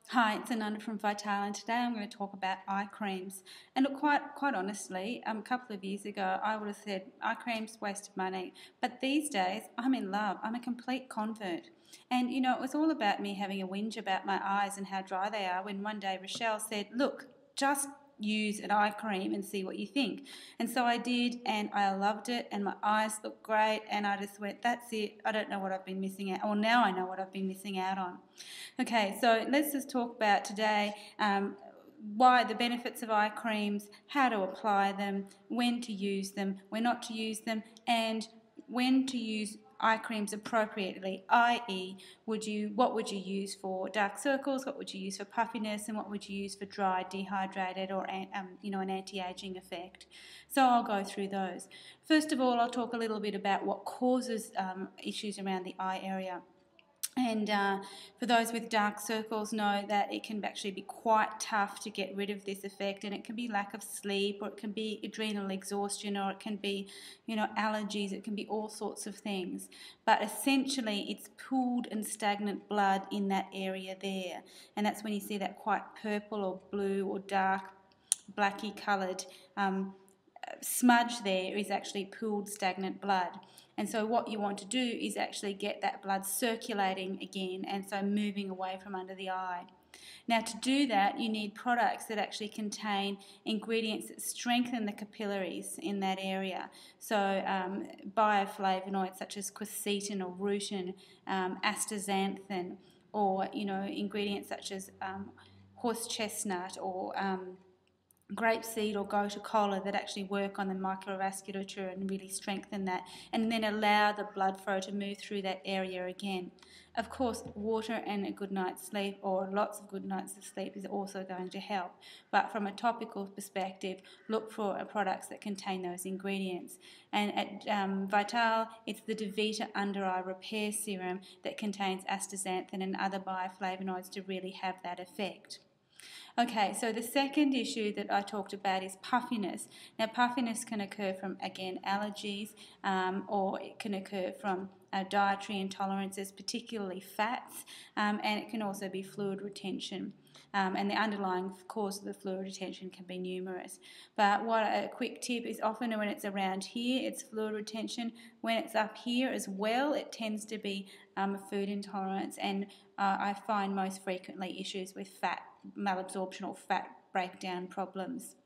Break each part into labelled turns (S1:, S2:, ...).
S1: Hi, it's Ananda from Vital, and today I'm going to talk about eye creams. And look, quite honestly, a couple of years ago I would have said eye creams waste of money, but these days I'm in love. I'm a complete convert. And it was all about me having a whinge about my eyes and how dry they are when one day Rochelle said, "Look, just use an eye cream and see what you think." And so I did, and I loved it, and my eyes looked great, and I just went, "That's it. I don't know what I've been missing out." Well, now I know what I've been missing out on. Okay, so let's just talk about today why the benefits of eye creams, how to apply them, when to use them, when not to use them, and when to use eye creams appropriately, i.e., what would you use for dark circles, what would you use for puffiness, and what would you use for dry, dehydrated, or an anti-aging effect. So I'll go through those. First of all, I'll talk a little bit about what causes issues around the eye area. And for those with dark circles, know that it can actually be quite tough to get rid of this effect, and it can be lack of sleep, or it can be adrenal exhaustion, or it can be, allergies. It can be all sorts of things. But essentially, it's pooled and stagnant blood in that area there, and that's when you see that quite purple or blue or dark blacky coloured smudge there is actually pooled stagnant blood. And so what you want to do is actually get that blood circulating again, and so moving away from under the eye. Now, to do that, you need products that actually contain ingredients that strengthen the capillaries in that area. So bioflavonoids such as quercetin or rutin, astaxanthin, or ingredients such as horse chestnut or grapeseed or gotu kola that actually work on the microvasculature and really strengthen that, and then allow the blood flow to move through that area again. Of course, water and a good night's sleep, or lots of good nights of sleep, is also going to help. But from a topical perspective, look for products that contain those ingredients. And at Vital, it's the DeVita Under Eye Repair Serum that contains astaxanthin and other bioflavonoids to really have that effect. Okay, so the second issue that I talked about is puffiness. Now, puffiness can occur from, again, allergies, or it can occur from dietary intolerances, particularly fats, and it can also be fluid retention. And the underlying cause of the fluid retention can be numerous. But what a quick tip is, often when it's around here, it's fluid retention. When it's up here as well, it tends to be food intolerance, and I find most frequently issues with fat malabsorption or fat breakdown problems.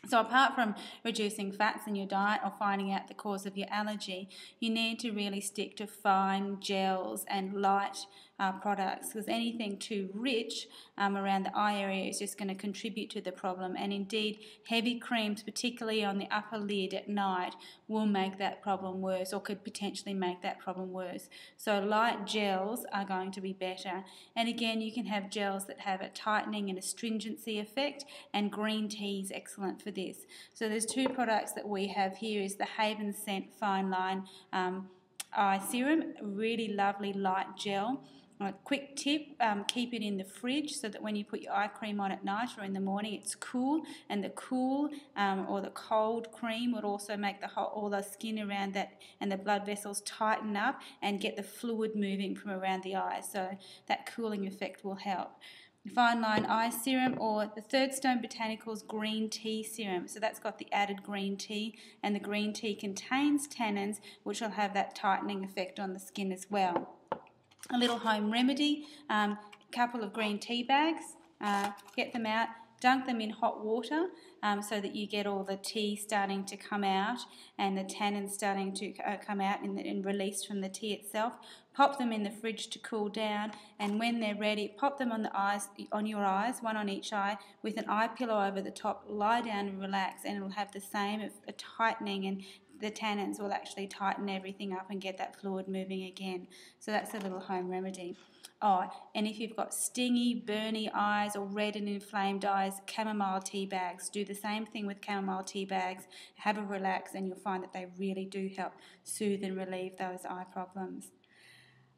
S1: So apart from reducing fats in your diet or finding out the cause of your allergy, you need to really stick to fine gels and light products, because anything too rich around the eye area is just going to contribute to the problem. And indeed, heavy creams, particularly on the upper lid at night, will make that problem worse, or could potentially make that problem worse. So light gels are going to be better. And again, you can have gels that have a tightening and astringency effect, and green tea is excellent for this. So there's two products that we have here. Is the Haven Scent Fine Line Eye Serum, really lovely light gel. A quick tip, keep it in the fridge so that when you put your eye cream on at night or in the morning, it's cool, and the cool or the cold cream would also make all the skin around that and the blood vessels tighten up and get the fluid moving from around the eye, so that cooling effect will help. Fine Line Eye Serum, or the Third Stone Botanicals Green Tea Serum. So that's got the added green tea, and the green tea contains tannins, which will have that tightening effect on the skin as well. A little home remedy, couple of green tea bags, get them out, dunk them in hot water so that you get all the tea starting to come out and the tannins starting to come out and released from the tea itself. Pop them in the fridge to cool down, and when they're ready, pop them on your eyes, one on each eye, with an eye pillow over the top. Lie down and relax, and it'll have the same a tightening, and the tannins will actually tighten everything up and get that fluid moving again. So that's a little home remedy. Oh, and if you've got stingy, burny eyes or red and inflamed eyes, chamomile tea bags. Do the same thing with chamomile tea bags. Have a relax, and you'll find that they really do help soothe and relieve those eye problems.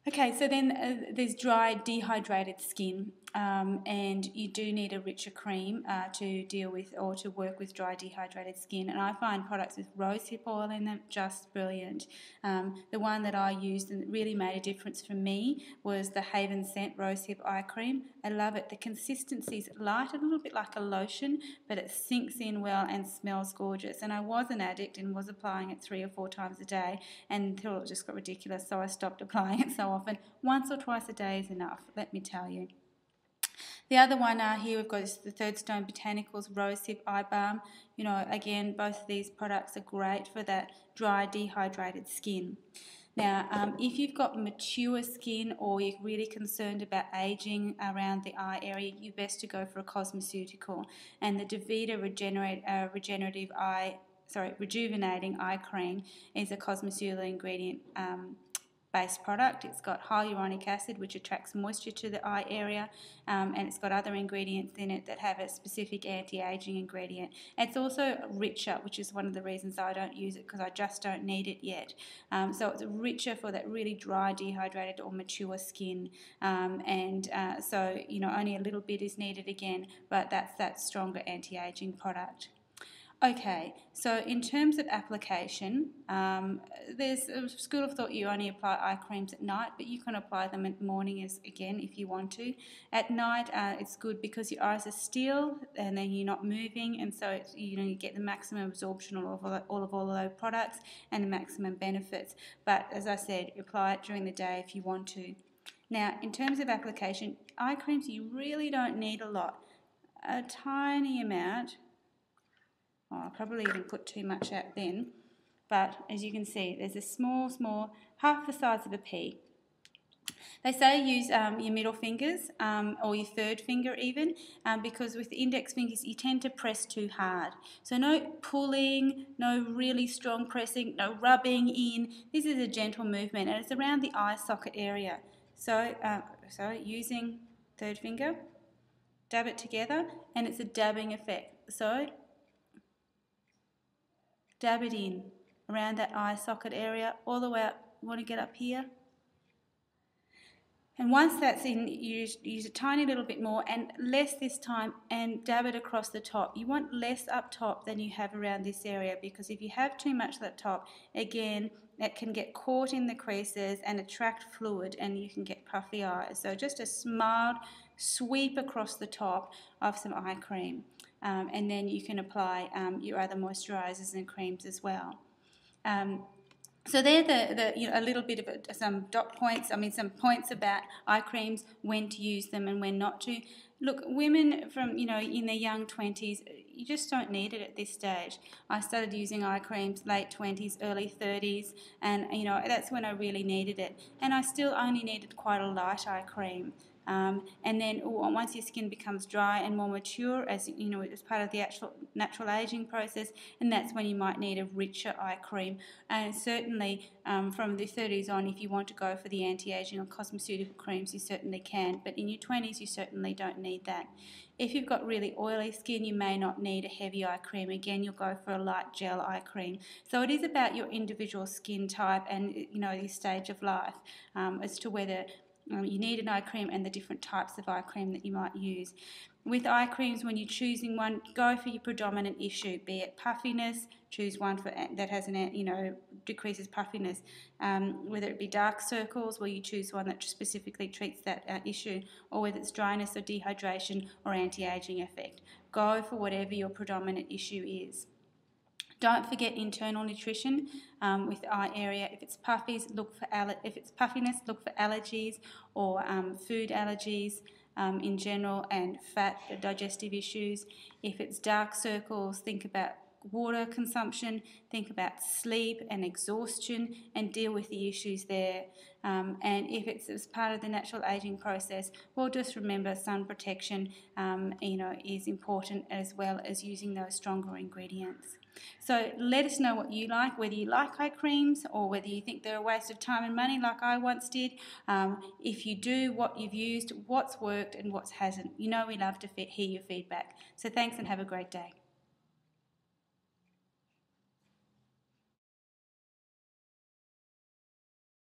S1: Okay, so then there's dry, dehydrated skin. and you do need a richer cream to deal with or to work with dry dehydrated skin. And I find products with rosehip oil in them just brilliant. The one that I used and really made a difference for me was the Haven Scent Rosehip Eye Cream. I love it. The consistency is light, a little bit like a lotion, but it sinks in well and smells gorgeous. And I was an addict and was applying it 3 or 4 times a day until it just got ridiculous, so I stopped applying it so often. Once or twice a day is enough, let me tell you. The other one here we've got is the Third Stone Botanicals Rosehip Eye Balm. You know, again, both of these products are great for that dry, dehydrated skin. Now, if you've got mature skin or you're really concerned about aging around the eye area, you're best to go for a cosmeceutical. And the Davida Rejuvenating Eye Cream is a cosmeceutical ingredient based product. It's got hyaluronic acid, which attracts moisture to the eye area, and it's got other ingredients in it that have a specific anti-aging ingredient. It's also richer, which is one of the reasons I don't use it, because I just don't need it yet. So it's richer for that really dry, dehydrated or mature skin, so you know, only a little bit is needed again, but that's that stronger anti-aging product. Okay, so in terms of application, there's a school of thought you only apply eye creams at night, but you can apply them at morning again if you want to. At night, it's good because your eyes are still and then you're not moving, and so it's, you get the maximum absorption of all of those products and the maximum benefits. But as I said, apply it during the day if you want to. Now, in terms of application, eye creams, you really don't need a lot. A tiny amount. Oh, I'll probably even put too much out then, but as you can see, there's a small, half the size of a pea. They say use your middle fingers or your third finger even, because with the index fingers you tend to press too hard. So no pulling, no really strong pressing, no rubbing in. This is a gentle movement and it's around the eye socket area. So using third finger, dab it together, and it's a dabbing effect. So dab it in around that eye socket area all the way up. You want to get up here. And once that's in, use a tiny little bit more and less this time, and dab it across the top. You want less up top than you have around this area, because if you have too much at the top, again, that can get caught in the creases and attract fluid and you can get puffy eyes. So just a mild sweep across the top of some eye cream. And then you can apply your other moisturisers and creams as well. So they're a little bit of some dot points. Some points about eye creams, when to use them and when not to. Look, women from in their young 20s, you just don't need it at this stage. I started using eye creams late 20s, early 30s, and that's when I really needed it. And I still only needed quite a light eye cream. And then once your skin becomes dry and more mature, as part of the actual natural aging process, and that's when you might need a richer eye cream. And certainly from the 30s on, if you want to go for the anti-aging or cosmeceutical creams, you certainly can. But in your 20s, you certainly don't need that. If you've got really oily skin, you may not need a heavy eye cream. Again, you'll go for a light gel eye cream. So it is about your individual skin type and your stage of life as to whether you need an eye cream and the different types of eye cream that you might use. With eye creams, when you're choosing one, go for your predominant issue, be it puffiness. Choose one that has decreases puffiness. Whether it be dark circles, where you choose one that specifically treats that issue, or whether it's dryness or dehydration or anti-aging effect. Go for whatever your predominant issue is. Don't forget internal nutrition with the eye area. If it's puffiness, look for allergies or food allergies in general, and fat, digestive issues. If it's dark circles, think about water consumption, think about sleep and exhaustion, and deal with the issues there. And if it's as part of the natural aging process, well, just remember sun protection is important, as well as using those stronger ingredients. So let us know what you like, whether you like eye creams or whether you think they're a waste of time and money like I once did. If you do, what you've used, what's worked and what hasn't. We love to hear your feedback. So thanks and have a great day.